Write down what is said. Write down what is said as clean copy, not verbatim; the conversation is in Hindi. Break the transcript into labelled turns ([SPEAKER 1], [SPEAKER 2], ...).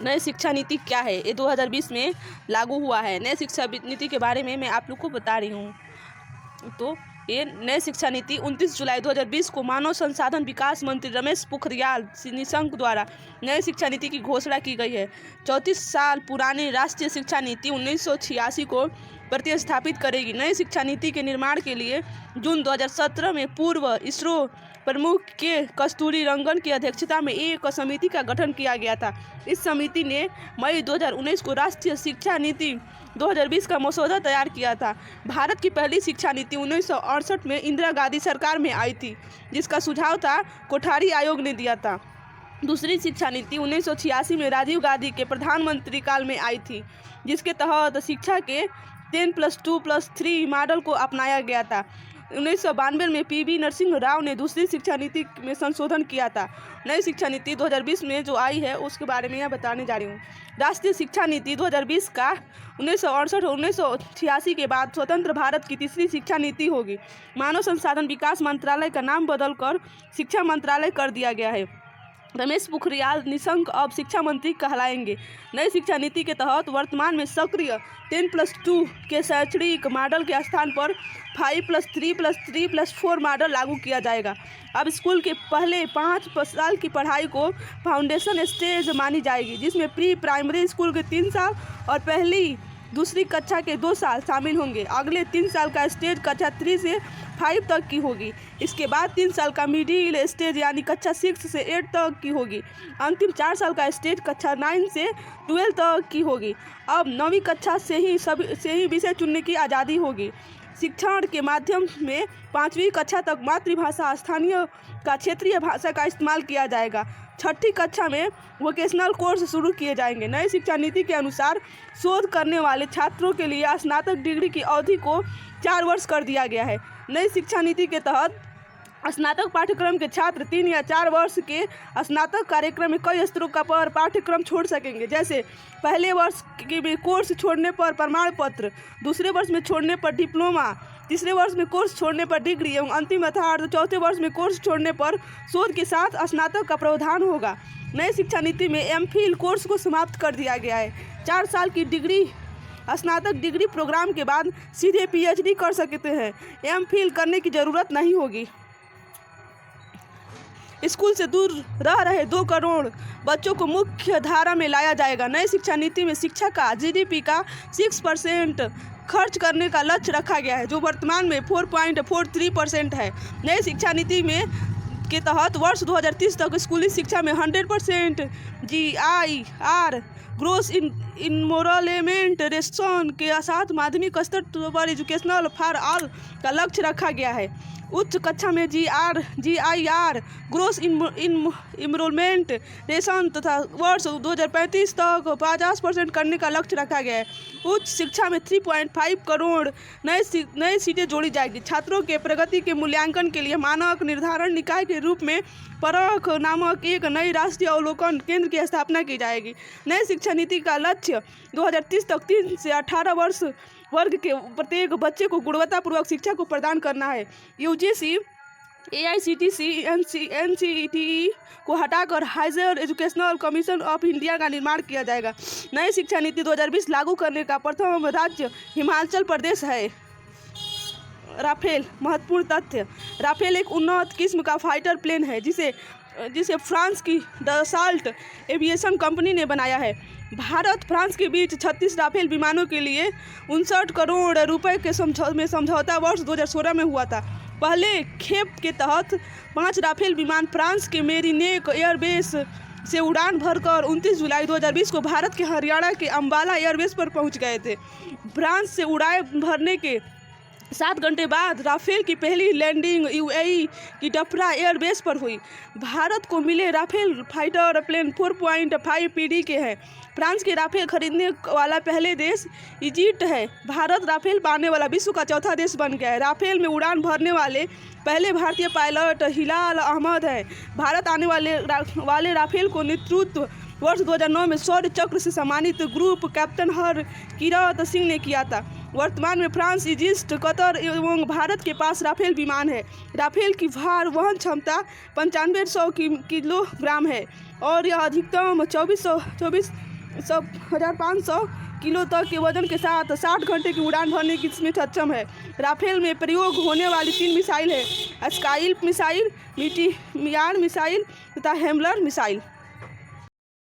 [SPEAKER 1] नई शिक्षा नीति क्या है? ये 2020 में लागू हुआ है। नई शिक्षा नीति के बारे में मैं आप लोग को बता रही हूँ। तो ये नई शिक्षा नीति 29 जुलाई 2020 को मानव संसाधन विकास मंत्री रमेश पोखरियाल निशंक द्वारा नई शिक्षा नीति की घोषणा की गई है। 34 साल पुरानी राष्ट्रीय शिक्षा नीति 1986 को प्रतिस्थापित करेगी। नई शिक्षा नीति के निर्माण के लिए जून 2017 में पूर्व इसरो प्रमुख के कस्तूरी रंगन की अध्यक्षता में एक समिति का गठन किया गया था। इस समिति ने मई 2019 को राष्ट्रीय शिक्षा नीति 2020 का मसौदा तैयार किया था। भारत की पहली शिक्षा नीति 1968 में इंदिरा गांधी सरकार में आई थी, जिसका सुझाव था कोठारी आयोग ने दिया था। दूसरी शिक्षा नीति 1986 में राजीव गांधी के प्रधानमंत्री काल में आई थी, जिसके तहत शिक्षा के 10+2+3 मॉडल को अपनाया गया था। 1992 में पी.वी. नरसिंह राव ने दूसरी शिक्षा नीति में संशोधन किया था। नई शिक्षा नीति 2020 में जो आई है उसके बारे में मैं बताने जा रही हूँ। राष्ट्रीय शिक्षा नीति 2020 का 1968 और 1986 के बाद स्वतंत्र भारत की तीसरी शिक्षा नीति होगी। मानव संसाधन विकास मंत्रालय का नाम बदलकर शिक्षा मंत्रालय कर दिया गया है। रमेश पोखरियाल निशंक अब शिक्षा मंत्री कहलाएंगे। नई शिक्षा नीति के तहत वर्तमान में सक्रिय 10+2 के शैक्षणिक मॉडल के स्थान पर 5+3+3+4 मॉडल लागू किया जाएगा। अब स्कूल के पहले 5 साल की पढ़ाई को फाउंडेशन स्टेज मानी जाएगी, जिसमें प्री प्राइमरी स्कूल के 3 साल और पहली दूसरी कक्षा के 2 साल शामिल होंगे। अगले 3 साल का स्टेज कक्षा 3 से 5 तक की होगी। इसके बाद 3 साल का मिडिल स्टेज यानी कक्षा 6 से 8 तक की होगी। अंतिम 4 साल का स्टेज कक्षा 9 से 12 तक की होगी। अब 9वीं कक्षा से ही विषय चुनने की आज़ादी होगी। शिक्षण के माध्यम में 5वीं कक्षा तक मातृभाषा, स्थानीय का क्षेत्रीय भाषा का इस्तेमाल किया जाएगा। 6ठी कक्षा में वोकेशनल कोर्स शुरू किए जाएंगे। नई शिक्षा नीति के अनुसार शोध करने वाले छात्रों के लिए स्नातक डिग्री की अवधि को 4 वर्ष कर दिया गया है। नई शिक्षा नीति के तहत स्नातक पाठ्यक्रम के छात्र 3 या 4 वर्ष के स्नातक कार्यक्रम में कई स्तरों का पर पाठ्यक्रम छोड़ सकेंगे, जैसे पहले वर्ष के कोर्स छोड़ने पर प्रमाण पत्र, दूसरे वर्ष में छोड़ने पर डिप्लोमा, तीसरे वर्ष में कोर्स छोड़ने पर डिग्री एवं अंतिम अर्थात चौथे वर्ष में कोर्स छोड़ने पर शोध के साथ स्नातक का प्रावधान होगा। नई शिक्षा नीति में एम.फिल कोर्स को समाप्त कर दिया गया है। 4 साल की डिग्री स्नातक डिग्री प्रोग्राम के बाद सीधे पीएचडी कर सकते हैं। एम.फिल करने की ज़रूरत नहीं होगी। स्कूल से दूर रह रहे 2 करोड़ बच्चों को मुख्य धारा में लाया जाएगा। नई शिक्षा नीति में शिक्षा का जीडीपी का 6% खर्च करने का लक्ष्य रखा गया है, जो वर्तमान में 4.43% है। नई शिक्षा नीति में के तहत वर्ष 2030 तक स्कूली शिक्षा में 100% GIR ग्रोस इनरोलमेंट रेशो के साथ माध्यमिक स्तर पर एजुकेशनल फॉर ऑल का लक्ष्य रखा गया है। उच्च कक्षा में GIR ग्रोस इनरोलमेंट रेशन तथा वर्ष 2035 तक 50% करने का लक्ष्य रखा गया है। उच्च शिक्षा में 3.5 करोड़ नई सीटें जोड़ी जाएगी। छात्रों के प्रगति के मूल्यांकन के लिए मानक निर्धारण निकाय के रूप में परख नामक एक नई राष्ट्रीय अवलोकन केंद्र की स्थापना की जाएगी। नई शिक्षा नीति का लक्ष्य 2030 तक 3 से 18 वर्ष वर्ग के प्रत्येक बच्चे को गुणवत्तापूर्वक शिक्षा को प्रदान करना है। यूजीसी, AICTE, NCERT को हटाकर higher educational commission of India का निर्माण किया जाएगा। नई शिक्षा नीति 2020 लागू करने का प्रथम राज्य हिमाचल प्रदेश है। राफेल महत्वपूर्ण तथ्य। राफेल एक उन्नत किस्म का फाइटर प्लेन है, जिसे फ्रांस की डसाल्ट एविएशन कंपनी ने बनाया है। भारत फ्रांस के बीच 36 राफेल विमानों के लिए 59 करोड़ रुपए के समझौता वर्ष 2016 में हुआ था। पहले खेप के तहत 5 राफेल विमान फ्रांस के मेरिनेक एयरबेस से उड़ान भरकर 29 जुलाई 2020 को भारत के हरियाणा के अम्बाला एयरबेस पर पहुंच गए थे। फ्रांस से उड़ान भरने के 7 घंटे बाद राफेल की पहली लैंडिंग UAE की डफरा एयरबेस पर हुई। भारत को मिले राफेल फाइटर प्लेन 4.5 PD के हैं। फ्रांस के राफेल खरीदने वाला पहले देश इजिप्ट है। भारत राफेल पाने वाला विश्व का 4था देश बन गया है। राफेल में उड़ान भरने वाले पहले भारतीय पायलट हिलाल अहमद है। भारत आने वाले राफेल को नेतृत्व वर्ष 2009 में शौर्य चक्र से सम्मानित ग्रुप कैप्टन हर किरत सिंह ने किया था। वर्तमान में फ्रांस, इजिप्ट, कतर एवं भारत के पास राफेल विमान है। राफेल की भार वहन क्षमता 9500 किलोग्राम है और यह अधिकतम 24 1500 किलो तक के वजन के साथ 60 घंटे की उड़ान भरने की इसमें सक्षम है। राफेल में प्रयोग होने वाली 3 मिसाइल है: स्काइप मिसाइल, मीटियार मिसाइल तथा हैमलर मिसाइल।